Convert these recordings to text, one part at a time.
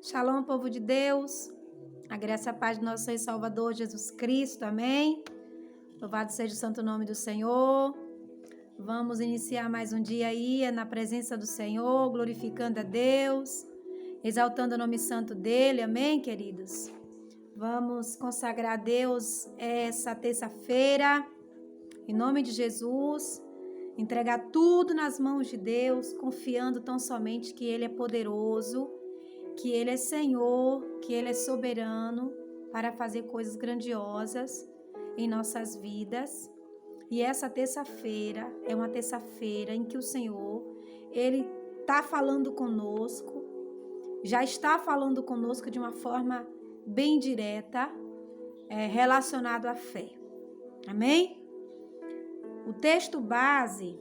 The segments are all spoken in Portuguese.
Shalom, povo de Deus. A graça e a paz do nosso Senhor e Salvador Jesus Cristo. Amém. Louvado seja o santo nome do Senhor. Vamos iniciar mais um dia aí na presença do Senhor, glorificando a Deus, exaltando o nome santo dele. Amém, queridos? Vamos consagrar a Deus essa terça-feira, em nome de Jesus. Entregar tudo nas mãos de Deus, confiando tão somente que Ele é poderoso, que Ele é Senhor, que Ele é soberano para fazer coisas grandiosas em nossas vidas. E essa terça-feira é uma terça-feira em que o Senhor, Ele está falando conosco, já está falando conosco de uma forma bem direta, relacionado à fé. Amém? O texto base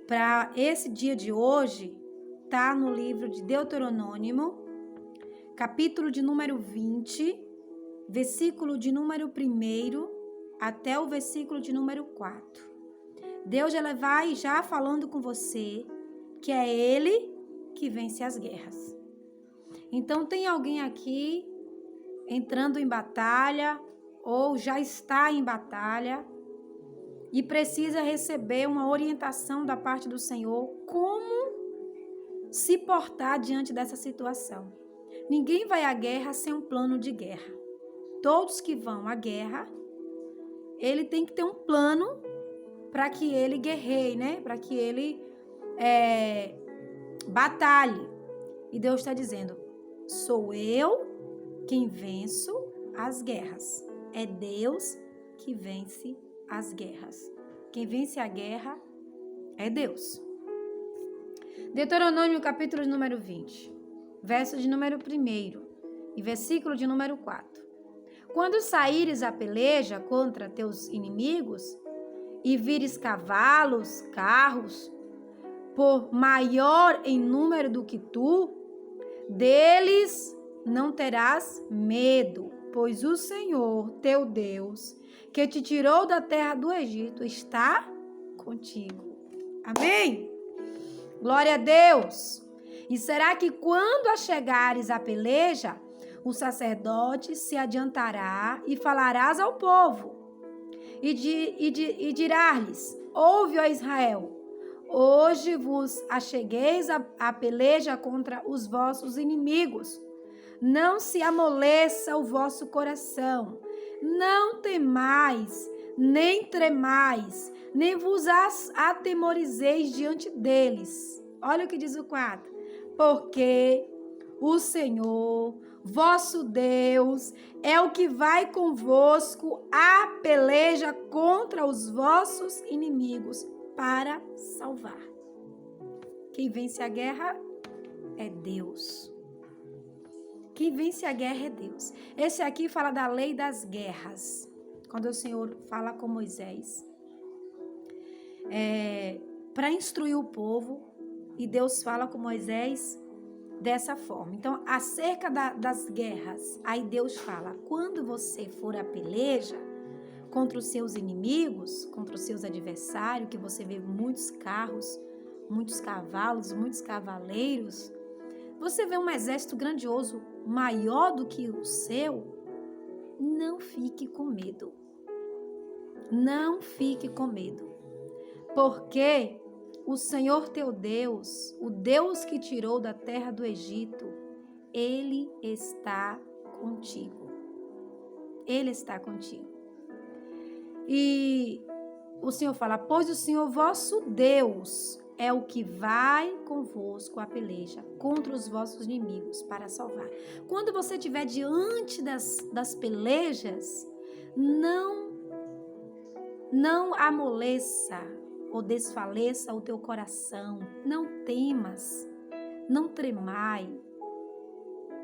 para esse dia de hoje está no livro de Deuteronômio, capítulo de número 20, versículo de número 1 até o versículo de número 4. Deus já vai já falando com você que é Ele que vence as guerras. Então tem alguém aqui entrando em batalha ou já está em batalha e precisa receber uma orientação da parte do Senhor como se portar diante dessa situação. Ninguém vai à guerra sem um plano de guerra. Todos que vão à guerra, ele tem que ter um plano para que ele guerreie, né? Para que ele batalhe. E Deus está dizendo, sou eu quem venço as guerras. É Deus que vence as guerras. Quem vence a guerra é Deus. Deuteronômio, capítulo de número 20, verso de número 1 e versículo de número 4. Quando saíres a peleja contra teus inimigos e vires cavalos, carros, por maior em número do que tu, deles não terás medo, pois o Senhor, teu Deus, que te tirou da terra do Egito, está contigo. Amém? Glória a Deus! E será que quando achegares à peleja, o sacerdote se adiantará e falarás ao povo, e dirá-lhes, ouve, ó Israel, hoje vos achegueis à peleja contra os vossos inimigos. Não se amoleça o vosso coração, não temais, nem tremais, nem vos atemorizeis diante deles. Olha o que diz o 4. Porque o Senhor, vosso Deus, é o que vai convosco à peleja contra os vossos inimigos para salvar. Quem vence a guerra é Deus. Quem vence a guerra é Deus. Esse aqui fala da lei das guerras. Quando o Senhor fala com Moisés, para instruir o povo, e Deus fala com Moisés dessa forma. Então, acerca das guerras, aí Deus fala, quando você for à peleja contra os seus inimigos, contra os seus adversários, que você vê muitos carros, muitos cavalos, muitos cavaleiros, você vê um exército grandioso, maior do que o seu, não fique com medo. Não fique com medo. Porque o Senhor teu Deus, o Deus que tirou da terra do Egito, Ele está contigo. Ele está contigo. E o Senhor fala, pois o Senhor vosso Deus é o que vai convosco à peleja contra os vossos inimigos para salvar. Quando você estiver diante das pelejas, não amoleça ou desfaleça o teu coração. Não temas, não tremai,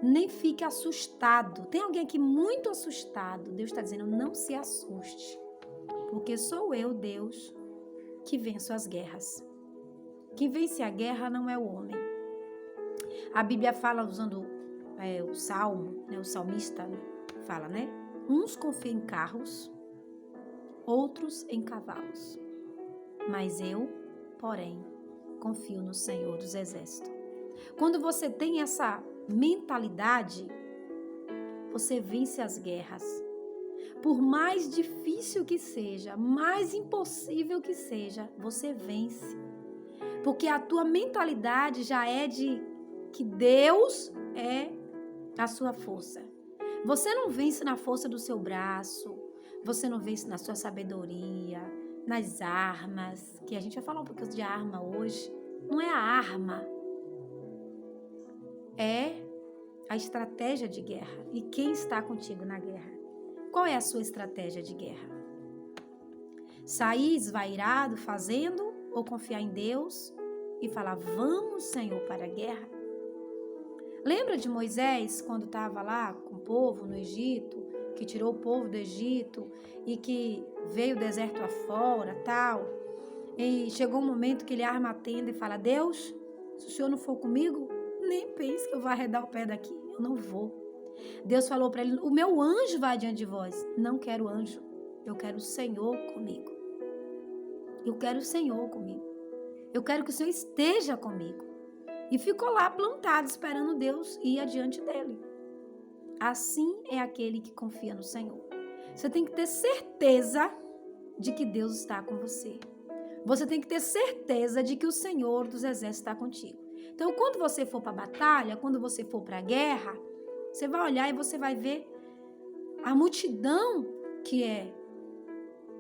nem fique assustado. Tem alguém aqui muito assustado. Deus está dizendo, não se assuste, porque sou eu, Deus, que venço as guerras. Quem vence a guerra não é o homem. A Bíblia fala, usando o Salmo, né, o salmista fala, né? Uns confiam em carros, outros em cavalos. Mas eu, porém, confio no Senhor dos Exércitos. Quando você tem essa mentalidade, você vence as guerras. Por mais difícil que seja, mais impossível que seja, você vence. Porque a tua mentalidade já é de que Deus é a sua força. Você não vence na força do seu braço, você não vence na sua sabedoria, nas armas, que a gente vai falar um pouquinho de arma hoje. Não é a arma, é a estratégia de guerra. E quem está contigo na guerra? Qual é a sua estratégia de guerra? Sair esvairado fazendo ou confiar em Deus e falar, vamos, Senhor, para a guerra? Lembra de Moisés, quando estava lá com o povo no Egito, que tirou o povo do Egito e que veio o deserto afora, tal? E chegou um momento que ele arma a tenda e fala, Deus, se o Senhor não for comigo, nem pense que eu vou arredar o pé daqui, eu não vou. Deus falou para ele, o meu anjo vai diante de vós. Não quero anjo, eu quero o Senhor comigo. Eu quero o Senhor comigo. Eu quero que o Senhor esteja comigo. E ficou lá plantado, esperando Deus ir adiante dele. Assim é aquele que confia no Senhor. Você tem que ter certeza de que Deus está com você. Você tem que ter certeza de que o Senhor dos Exércitos está contigo. Então, quando você for para a batalha, quando você for para a guerra, você vai olhar e você vai ver a multidão que é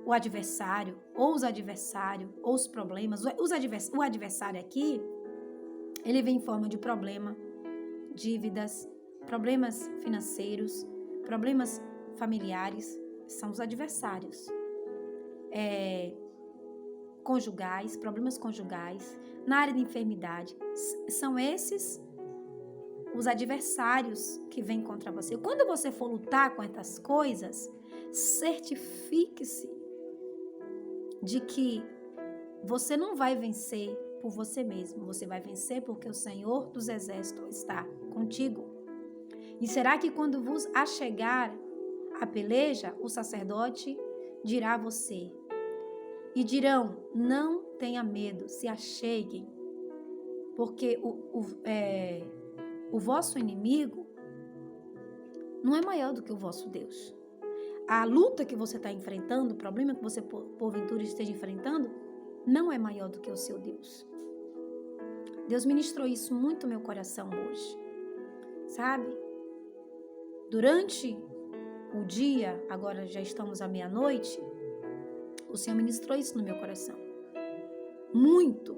o adversário, ou os adversários, ou os problemas. O adversário aqui, ele vem em forma de problema, dívidas, problemas financeiros, problemas familiares, são os adversários. Conjugais, problemas conjugais, na área de enfermidade, são esses os adversários que vêm contra você. Quando você for lutar com essas coisas, certifique-se de que você não vai vencer por você mesmo, você vai vencer porque o Senhor dos Exércitos está contigo. E será que quando vos achegar a peleja, o sacerdote dirá a você, e dirão, não tenha medo, se acheguem, porque o vosso inimigo não é maior do que o vosso Deus. A luta que você está enfrentando, o problema que você porventura esteja enfrentando, não é maior do que o seu Deus. Deus ministrou isso muito no meu coração hoje, sabe? Durante o dia, agora já estamos à meia-noite, o Senhor ministrou isso no meu coração. Muito.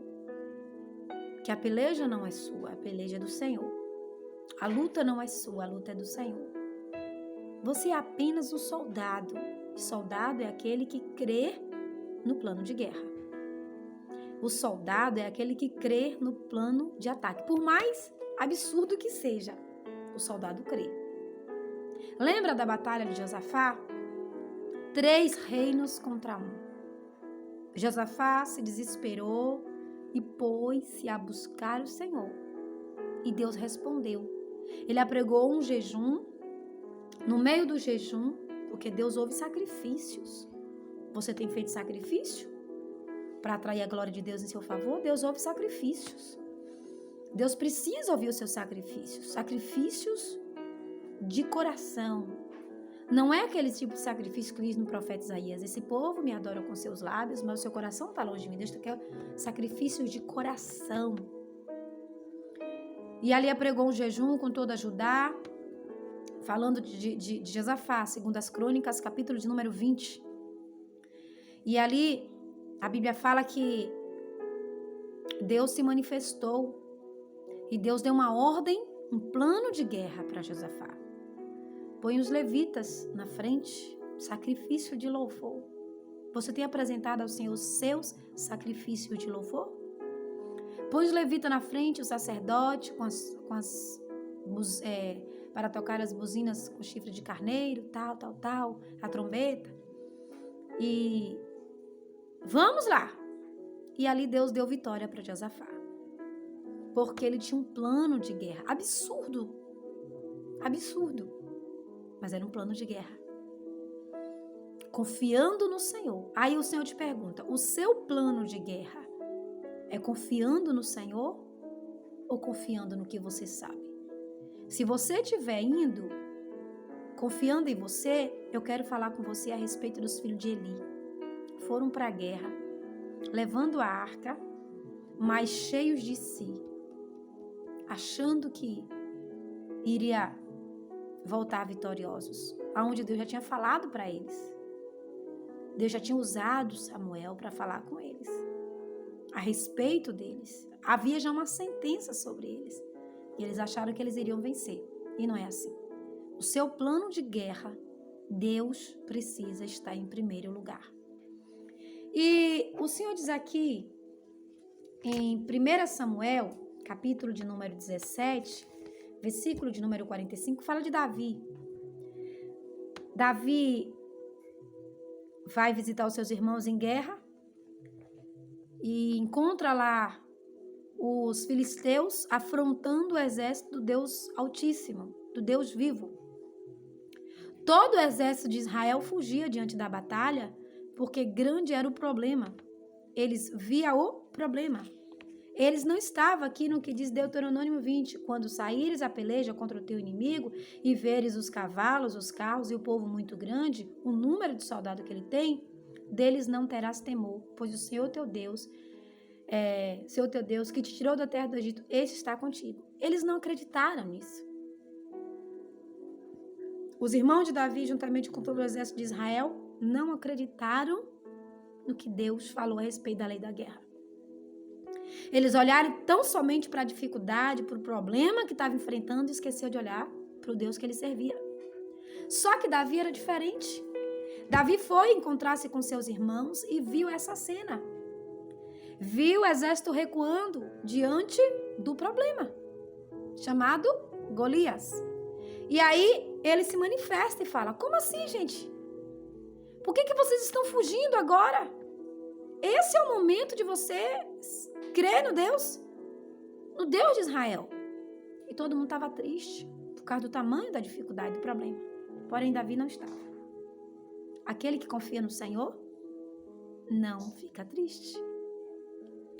Que a peleja não é sua, a peleja é do Senhor. A luta não é sua, a luta é do Senhor. Você é apenas um soldado. E soldado é aquele que crê no plano de guerra. O soldado é aquele que crê no plano de ataque. Por mais absurdo que seja, o soldado crê. Lembra da batalha de Josafá? 3 reinos contra 1. Josafá se desesperou e pôs-se a buscar o Senhor. E Deus respondeu. Ele apregou um jejum. No meio do jejum, porque Deus ouve sacrifícios. Você tem feito sacrifício para atrair a glória de Deus em seu favor? Deus ouve sacrifícios. Deus precisa ouvir os seus sacrifícios. Sacrifícios de coração. Não é aquele tipo de sacrifício que diz no profeta Isaías, esse povo me adora com seus lábios, mas o seu coração está longe de mim. Deus quer sacrifícios de coração. E ali apregou um jejum com toda Judá, falando de Josafá, segundo as Crônicas, capítulo de número 20. E ali a Bíblia fala que Deus se manifestou e Deus deu uma ordem, um plano de guerra para Josafá. Põe os levitas na frente, sacrifício de louvor. Você tem apresentado ao Senhor os seus sacrifícios de louvor? Põe os levitas na frente, o sacerdote para tocar as buzinas com chifre de carneiro, tal, a trombeta. E vamos lá! E ali Deus deu vitória para Josafá. Porque ele tinha um plano de guerra. Absurdo. Mas era um plano de guerra. Confiando no Senhor. Aí o Senhor te pergunta, o seu plano de guerra é confiando no Senhor? ou confiando no que você sabe? Se você estiver indo, confiando em você, eu quero falar com você a respeito dos filhos de Eli. Foram para a guerra, levando a arca, mas cheios de si, achando que iria voltar vitoriosos, aonde Deus já tinha falado para eles. Deus já tinha usado Samuel para falar com eles, a respeito deles. Havia já uma sentença sobre eles. E eles acharam que eles iriam vencer. E não é assim. O seu plano de guerra, Deus precisa estar em primeiro lugar. E o Senhor diz aqui, em 1 Samuel, capítulo de número 17, versículo de número 45, fala de Davi. Davi vai visitar os seus irmãos em guerra e encontra lá os filisteus afrontando o exército do Deus Altíssimo, do Deus vivo. Todo o exército de Israel fugia diante da batalha porque grande era o problema. Eles viam o problema. Eles não estavam aqui no que diz Deuteronômio 20, quando saíres a peleja contra o teu inimigo e veres os cavalos, os carros e o povo muito grande, o número de soldados que ele tem, deles não terás temor, pois o Senhor teu Deus que te tirou da terra do Egito, esse está contigo. Eles não acreditaram nisso. Os irmãos de Davi, juntamente com todo o exército de Israel, não acreditaram no que Deus falou a respeito da lei da guerra. Eles olharam tão somente para a dificuldade, para o problema que estava enfrentando e esqueceu de olhar para o Deus que ele servia. Só que Davi era diferente. Davi foi encontrar-se com seus irmãos e viu essa cena. Viu o exército recuando diante do problema, chamado Golias. E aí ele se manifesta e fala: como assim, gente? Por que vocês estão fugindo agora? Esse é o momento de vocês crer no Deus de Israel. E todo mundo estava triste por causa do tamanho da dificuldade do problema. Porém, Davi não estava. Aquele que confia no Senhor não fica triste.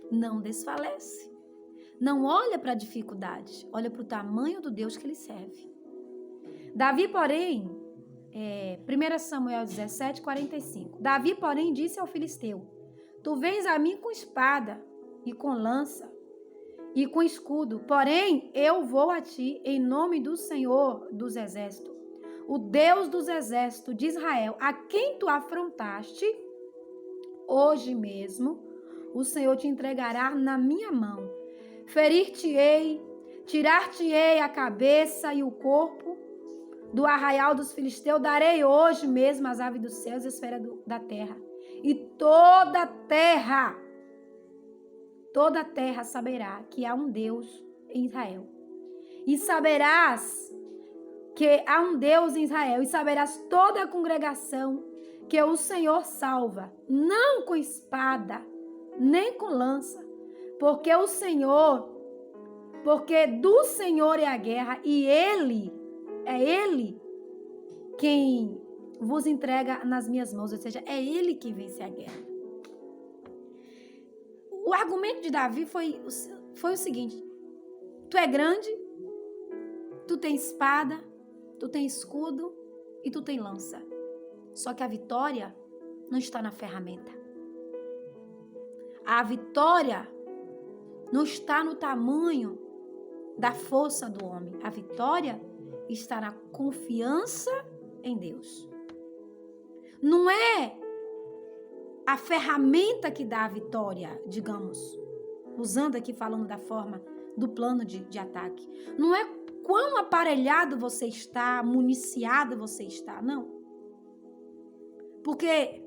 Não desfalece. Não olha para a dificuldade, olha para o tamanho do Deus que ele serve. Davi, porém, 1 Samuel 17, 45. Davi, porém, disse ao filisteu: tu vens a mim com espada e com lança e com escudo, porém eu vou a ti em nome do Senhor dos exércitos, o Deus dos exércitos de Israel, a quem tu afrontaste. Hoje mesmo o Senhor te entregará na minha mão. Ferir-te-ei, tirar-te-ei a cabeça e o corpo do arraial dos filisteus. Darei hoje mesmo as aves dos céus e as feras da terra. E toda a terra saberá que há um Deus em Israel. E saberás que há um Deus em Israel. E saberás toda a congregação que o Senhor salva, não com espada, nem com lança, porque do Senhor é a guerra e Ele quem vos entrega nas minhas mãos, ou seja, é Ele que vence a guerra. O argumento de Davi foi o seguinte: tu é grande, tu tem espada, tu tem escudo e tu tem lança. Só que a vitória não está na ferramenta. A vitória não está no tamanho da força do homem. A vitória está na confiança em Deus. Não é a ferramenta que dá a vitória, digamos, usando aqui, falando da forma do plano de ataque. Não é quão aparelhado você está, municiado você está, não. Porque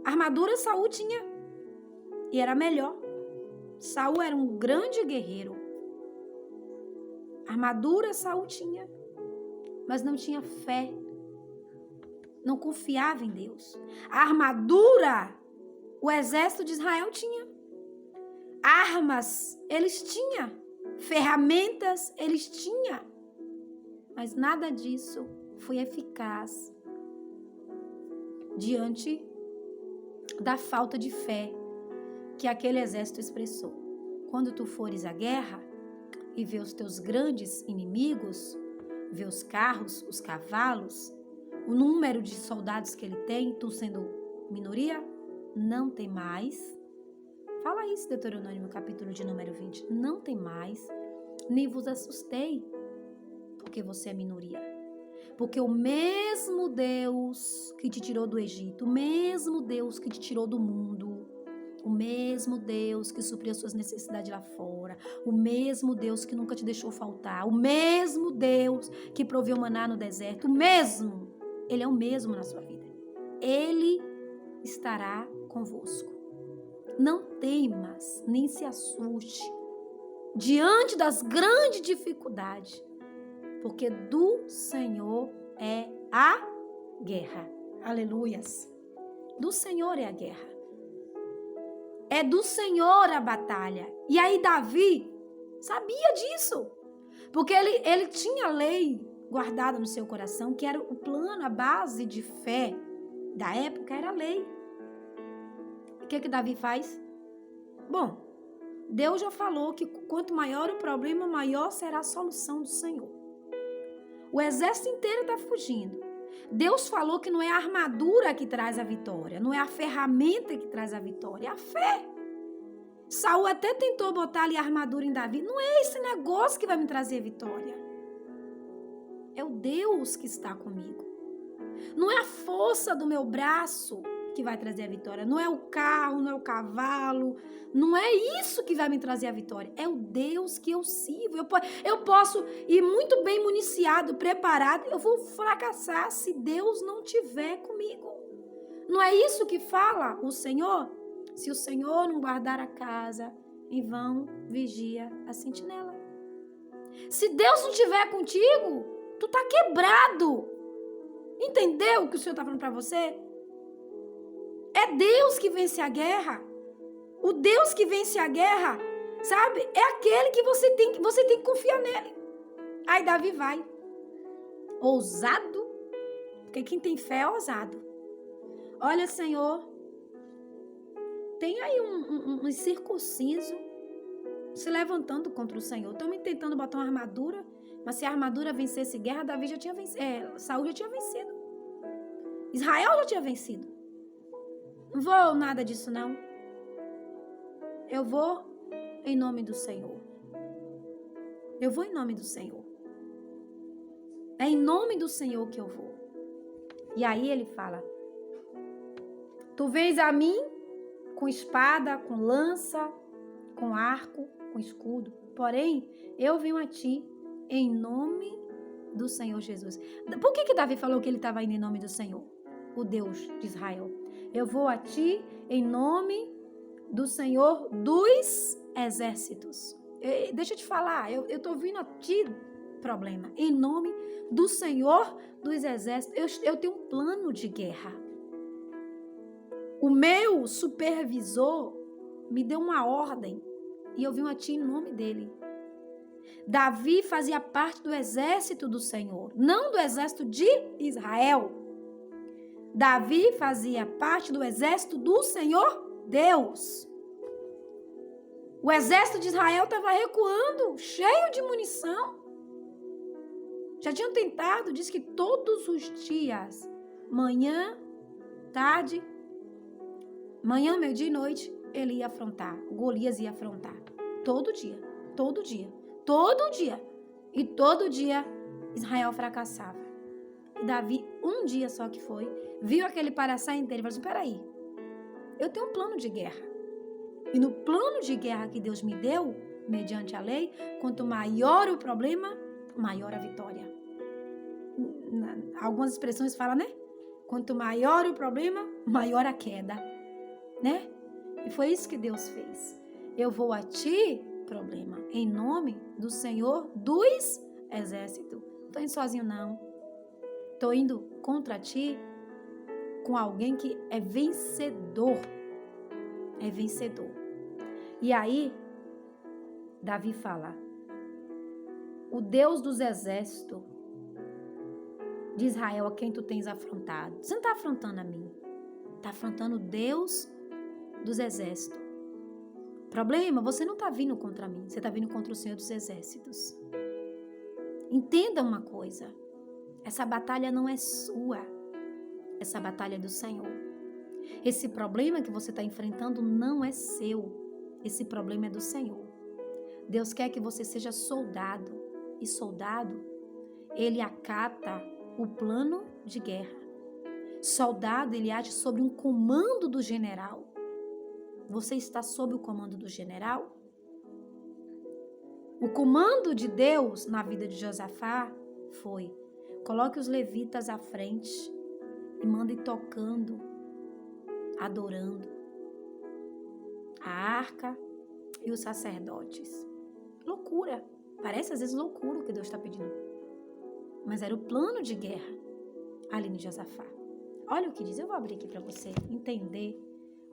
a armadura Saul tinha e era melhor. Saul era um grande guerreiro. A armadura Saul tinha, mas não tinha fé. Não confiava em Deus. A armadura, o exército de Israel tinha. Armas, eles tinham. Ferramentas, eles tinham. Mas nada disso foi eficaz diante da falta de fé que aquele exército expressou. Quando tu fores à guerra, e vê os teus grandes inimigos, vê os carros, os cavalos, o número de soldados que ele tem, tu sendo minoria, não tem mais. Fala isso, Deuteronômio, capítulo de número 20. Não tem mais, nem vos assustei, porque você é minoria. Porque o mesmo Deus que te tirou do Egito, o mesmo Deus que te tirou do mundo, o mesmo Deus que supriu as suas necessidades lá fora, o mesmo Deus que nunca te deixou faltar, o mesmo Deus que proveu maná no deserto, Ele é o mesmo na sua vida. Ele estará convosco. Não temas, nem se assuste diante das grandes dificuldades, porque do Senhor é a guerra. Aleluias. Do Senhor é a guerra. É do Senhor a batalha. E aí Davi sabia disso, porque ele tinha a lei guardada no seu coração, que era o plano, a base de fé da época era a lei. O que Davi faz? Bom, Deus já falou que quanto maior o problema, maior será a solução do Senhor. O exército inteiro está fugindo. Deus falou que não é a armadura que traz a vitória, não é a ferramenta que traz a vitória, é a fé. Saul até tentou botar ali a armadura em Davi. Não é esse negócio que vai me trazer vitória. É o Deus que está comigo. Não é a força do meu braço que vai trazer a vitória. Não é o carro, não é o cavalo. Não é isso que vai me trazer a vitória. É o Deus que eu sirvo. Eu posso ir muito bem municiado, preparado. Eu vou fracassar se Deus não estiver comigo. Não é isso que fala o Senhor? Se o Senhor não guardar a casa, em vão vigia a sentinela. Se Deus não estiver contigo, tu tá quebrado. Entendeu o que o Senhor está falando para você? É Deus que vence a guerra. O Deus que vence a guerra, sabe? É aquele que você tem que confiar nele. Aí Davi vai. Ousado, porque quem tem fé é ousado. Olha, Senhor, tem aí um circunciso se levantando contra o Senhor. Estão me tentando botar uma armadura, mas se a armadura vencesse guerra, Davi já tinha vencido. Saul já tinha vencido. Israel já tinha vencido. Não vou nada disso, não. Eu vou em nome do Senhor. Eu vou em nome do Senhor. É em nome do Senhor que eu vou. E aí ele fala: tu vens a mim com espada, com lança, com arco, com escudo. Porém, eu venho a ti em nome do Senhor Jesus. Por que Davi falou que ele estava indo em nome do Senhor? O Deus de Israel. Eu vou a ti em nome do Senhor dos exércitos. Deixa eu te falar, eu estou vindo a ti, problema, em nome do Senhor dos exércitos. Eu tenho um plano de guerra. O meu supervisor me deu uma ordem e eu vim a ti em nome dele. Davi fazia parte do exército do Senhor, não do exército de Israel. Davi fazia parte do exército do Senhor Deus. O exército de Israel estava recuando, cheio de munição. Já tinham tentado, diz que todos os dias, manhã, tarde, manhã, meio-dia e noite, ele ia afrontar, Golias ia afrontar. Todo dia, todo dia, todo dia. E todo dia Israel fracassava. E Davi, um dia só que foi, viu aquele paraçá inteiro e falou assim: peraí, eu tenho um plano de guerra. E no plano de guerra que Deus me deu, mediante a lei, quanto maior o problema, maior a vitória. Algumas expressões falam, né? Quanto maior o problema, maior a queda, né? E foi isso que Deus fez. Eu vou a ti, problema, em nome do Senhor dos exércitos. Não estou indo sozinho, não. Estou indo contra ti com alguém que é vencedor. É vencedor. E aí, Davi fala: o Deus dos exércitos de Israel a quem tu tens afrontado. Você não está afrontando a mim. Está afrontando o Deus dos exércitos. Problema, você não está vindo contra mim, você está vindo contra o Senhor dos Exércitos. Entenda uma coisa, essa batalha não é sua, essa batalha é do Senhor. Esse problema que você está enfrentando não é seu, esse problema é do Senhor. Deus quer que você seja soldado, e soldado, ele acata o plano de guerra. Soldado, ele age sob um comando do general. Você está sob o comando do general? O comando de Deus na vida de Josafá foi: coloque os levitas à frente e mande tocando, adorando a arca e os sacerdotes. Loucura, parece às vezes loucura o que Deus está pedindo, mas era o plano de guerra ali em Josafá. Olha o que diz, eu vou abrir aqui para você entender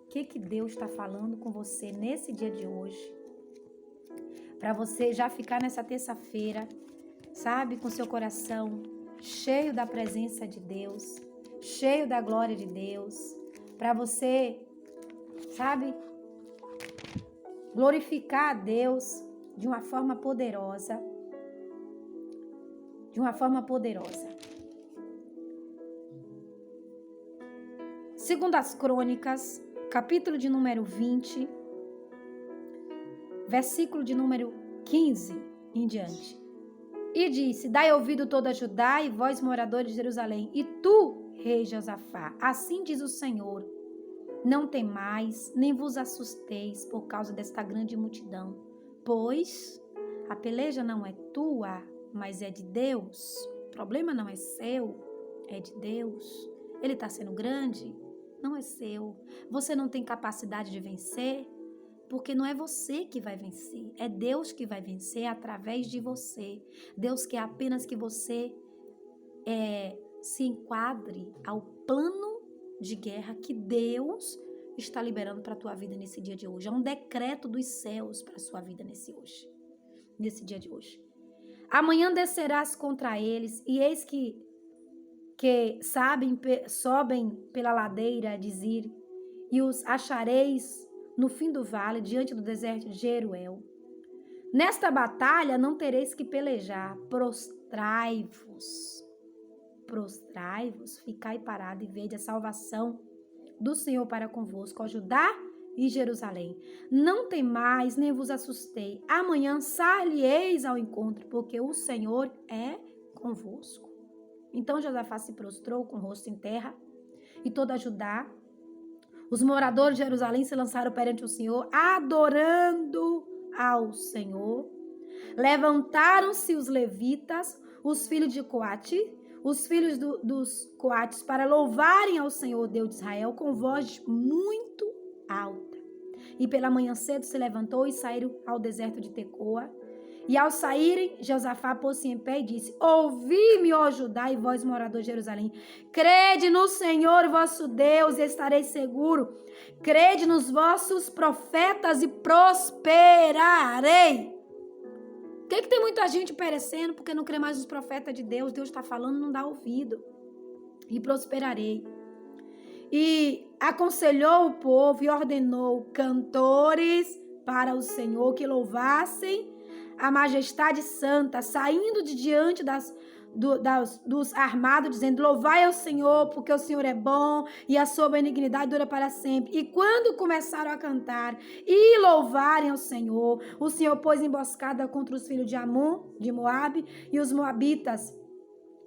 o que Deus está falando com você nesse dia de hoje, para você já ficar nessa terça-feira, sabe, com seu coração cheio da presença de Deus, cheio da glória de Deus, para você, sabe, glorificar a Deus de uma forma poderosa. De uma forma poderosa. Segundo as Crônicas, capítulo de número 20, versículo de número 15 em diante. E disse: dai ouvido toda Judá e vós, moradores de Jerusalém, e tu, rei Josafá, assim diz o Senhor, não temais, nem vos assusteis por causa desta grande multidão, pois a peleja não é tua, mas é de Deus. O problema não é seu, é de Deus. Ele está sendo grande, não é seu. Você não tem capacidade de vencer, porque não é você que vai vencer, é Deus que vai vencer através de você. Deus quer apenas que você se enquadre ao plano de guerra que Deus está liberando para a tua vida nesse dia de hoje. É um decreto dos céus para a sua vida nesse dia de hoje. Amanhã descerás contra eles, e eis que sobem pela ladeira de Zir, e os achareis no fim do vale, diante do deserto de Jeruel. Nesta batalha não tereis que pelejar, prostrai-vos, ficai parado e vede a salvação do Senhor para convosco, ó Judá e Jerusalém. Não temais, nem vos assustei. Amanhã sairei ao encontro, porque o Senhor é convosco. Então Josafá se prostrou com o rosto em terra, e toda Judá, os moradores de Jerusalém, se lançaram perante o Senhor, adorando ao Senhor. Levantaram-se os levitas, os filhos de Coate, os filhos dos Coates, para louvarem ao Senhor, Deus de Israel, com voz muito alta. E pela manhã cedo se levantou e saíram ao deserto de Tecoa. E ao saírem, Josafá pôs-se em pé e disse: ouvi-me, ó Judá, e vós, moradores de Jerusalém, crede no Senhor vosso Deus e estareis seguro. Crede nos vossos profetas e prosperarei. Por que tem muita gente perecendo porque não crê mais nos profetas de Deus? Deus está falando, não dá ouvido. E prosperarei. E aconselhou o povo e ordenou cantores para o Senhor que louvassem a majestade santa, saindo de diante dos armados, dizendo: louvai ao Senhor, porque o Senhor é bom e a sua benignidade dura para sempre. E quando começaram a cantar e louvarem ao Senhor, o Senhor pôs emboscada contra os filhos de Amon, de Moabe, e os moabitas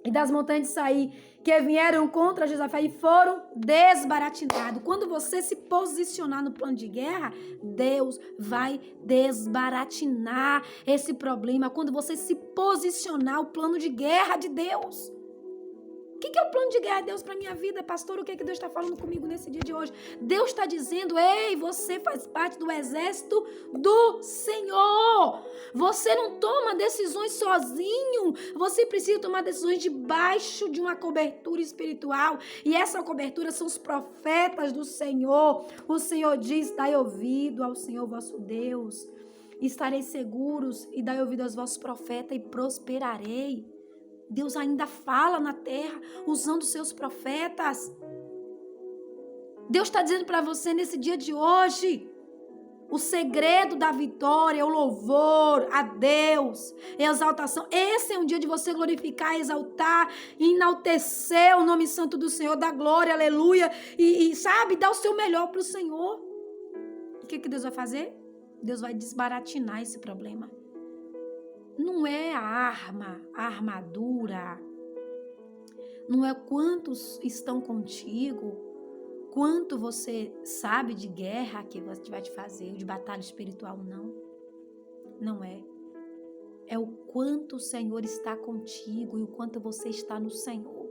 e das montanhas de Saí, que vieram contra Josafá e foram desbaratinados. Quando você se posicionar no plano de guerra, Deus vai desbaratinar esse problema. Quando você se posicionar, o plano de guerra de Deus. O que é o plano de guerra de Deus para a minha vida, pastor? O que é que Deus está falando comigo nesse dia de hoje? Deus está dizendo: ei, você faz parte do exército do Senhor. Você não toma decisões sozinho. Você precisa tomar decisões debaixo de uma cobertura espiritual. E essa cobertura são os profetas do Senhor. O Senhor diz: dai ouvido ao Senhor vosso Deus. Estareis seguros e dai ouvido aos vossos profetas e prosperarei. Deus ainda fala na terra usando seus profetas. Deus está dizendo para você nesse dia de hoje: O segredo da vitória é o louvor a Deus, a exaltação. Esse é um dia de você glorificar, exaltar, enaltecer o nome santo do Senhor, dar glória, aleluia. E sabe, dar o seu melhor para o Senhor. O que Deus vai fazer? Deus vai desbaratinar esse problema. Não é a arma, a armadura. Não é quantos estão contigo. Quanto você sabe de guerra que vai te fazer, de batalha espiritual, não. Não é. É o quanto o Senhor está contigo e o quanto você está no Senhor.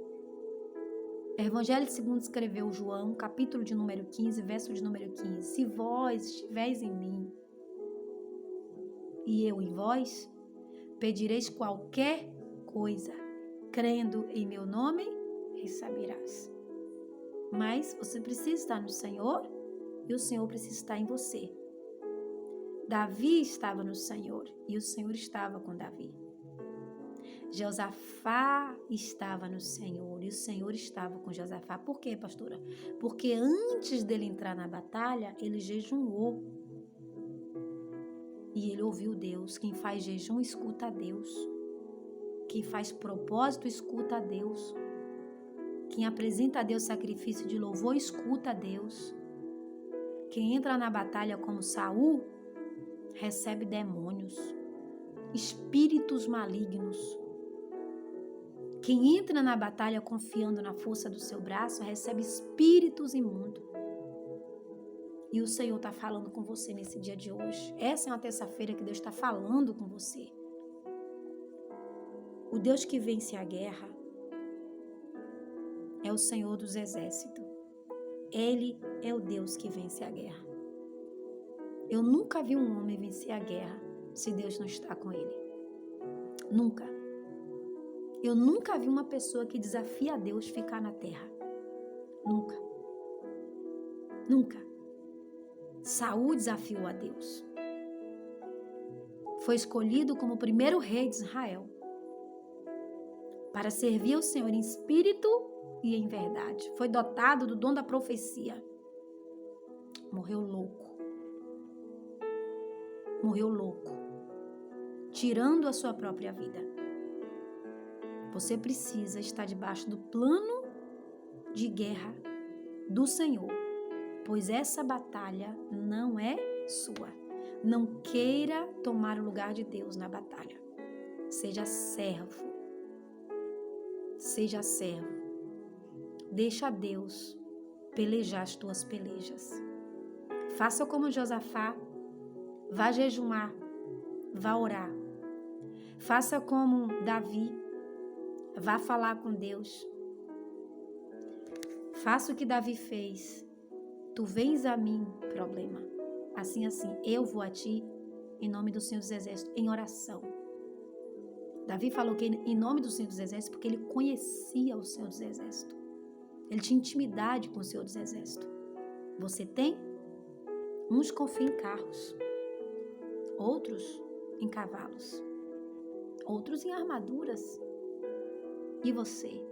Evangelho segundo escreveu João, capítulo de número 15, verso de número 15. Se vós estiveres em mim e eu em vós, pedireis qualquer coisa, crendo em meu nome, receberás. Mas você precisa estar no Senhor e o Senhor precisa estar em você. Davi estava no Senhor e o Senhor estava com Davi. Josafá estava no Senhor e o Senhor estava com Josafá. Por quê, pastora? Porque antes dele entrar na batalha, ele jejuou. E ele ouviu Deus. Quem faz jejum, escuta a Deus. Quem faz propósito, escuta a Deus. Quem apresenta a Deus sacrifício de louvor, escuta a Deus. Quem entra na batalha como Saul, recebe demônios, espíritos malignos. Quem entra na batalha confiando na força do seu braço, recebe espíritos imundos. E o Senhor está falando com você nesse dia de hoje. Essa é uma terça-feira que Deus está falando com você. O Deus que vence a guerra é o Senhor dos exércitos. Ele é o Deus que vence a guerra. Eu nunca vi um homem vencer a guerra se Deus não está com ele. Nunca. Eu nunca vi uma pessoa que desafia a Deus ficar na terra. Nunca. Nunca. Saul desafiou a Deus. Foi escolhido como o primeiro rei de Israel para servir ao Senhor em espírito e em verdade. Foi dotado do dom da profecia. Morreu louco. Morreu louco. Tirando a sua própria vida. Você precisa estar debaixo do plano de guerra do Senhor, pois essa batalha não é sua. Não queira tomar o lugar de Deus na batalha. Seja servo. Seja servo. Deixa Deus pelejar as tuas pelejas. Faça como Josafá. Vá jejuar. Vá orar. Faça como Davi. Vá falar com Deus. Faça o que Davi fez. Tu vens a mim, problema. Assim, eu vou a ti, em nome do Senhor dos Exércitos, em oração. Davi falou que em nome do Senhor dos Exércitos, porque ele conhecia o Senhor dos Exércitos. Ele tinha intimidade com o Senhor dos Exércitos. Você tem? Uns confiam em carros, outros em cavalos, outros em armaduras. E você?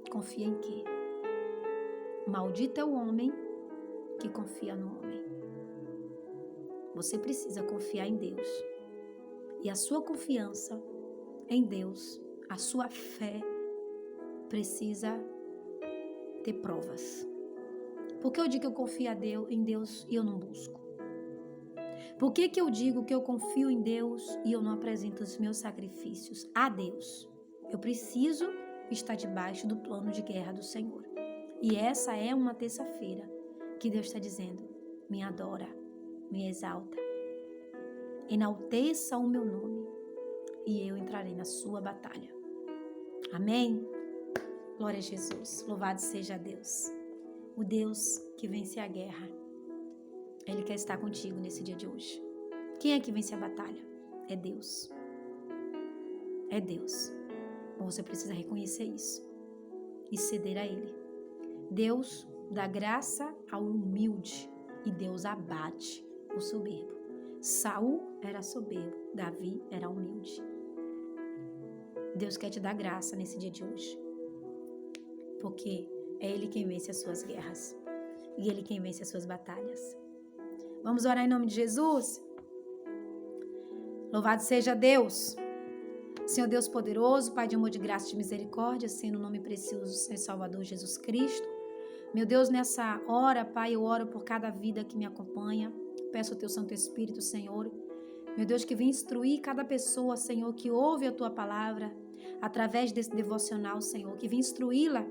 Confia em quê? Maldito é o homem que confia no homem. Você precisa confiar em Deus. E a sua confiança em Deus, a sua fé, precisa ter provas. Por que eu digo que eu confio em Deus e eu não busco? Por que eu digo que eu confio em Deus e eu não apresento os meus sacrifícios a Deus? Eu preciso estar debaixo do plano de guerra do Senhor. E essa é uma terça-feira que Deus está dizendo: me adora, me exalta, enalteça o meu nome e eu entrarei na sua batalha. Amém? Glória a Jesus. Louvado seja Deus. O Deus que vence a guerra. Ele quer estar contigo nesse dia de hoje. Quem é que vence a batalha? É Deus. É Deus. Você precisa reconhecer isso e ceder a Ele. Deus dá graça ao humilde e Deus abate o soberbo. Saul era soberbo, Davi era humilde. Deus quer te dar graça nesse dia de hoje, porque é Ele quem vence as suas guerras e Ele quem vence as suas batalhas. Vamos orar em nome de Jesus? Louvado seja Deus. Senhor Deus poderoso, Pai de amor, de graça e de misericórdia, Senhor, no nome precioso do Senhor Salvador Jesus Cristo. Meu Deus, nessa hora, Pai, eu oro por cada vida que me acompanha. Peço ao Teu Santo Espírito, Senhor. Meu Deus, que vem instruir cada pessoa, Senhor, que ouve a Tua palavra através desse devocional, Senhor, que vem instruí-la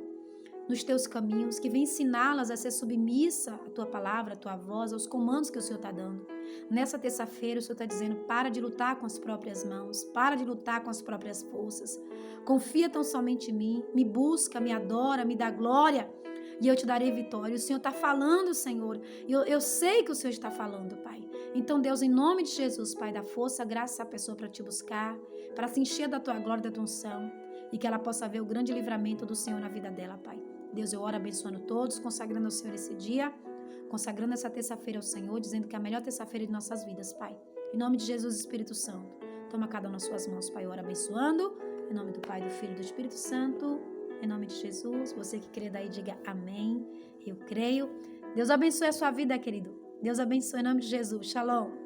nos Teus caminhos, que vem ensiná-las a ser submissa à Tua palavra, à Tua voz, aos comandos que o Senhor está dando. Nessa terça-feira, o Senhor está dizendo, para de lutar com as próprias mãos, para de lutar com as próprias forças. Confia tão somente em mim, me busca, me adora, me dá glória, e eu te darei vitória. O Senhor está falando, Senhor, e eu sei que o Senhor está falando, Pai. Então, Deus, em nome de Jesus, Pai, dá força, graça à pessoa para te buscar, para se encher da Tua glória e da Tua unção, e que ela possa ver o grande livramento do Senhor na vida dela, Pai. Deus, eu oro abençoando todos, consagrando ao Senhor esse dia, consagrando essa terça-feira ao Senhor, dizendo que é a melhor terça-feira de nossas vidas, Pai. Em nome de Jesus, Espírito Santo, toma cada um nas suas mãos, Pai, eu oro abençoando, em nome do Pai, do Filho e do Espírito Santo, em nome de Jesus. Você que crê daí, diga amém. Eu creio. Deus abençoe a sua vida, querido. Deus abençoe em nome de Jesus. Shalom.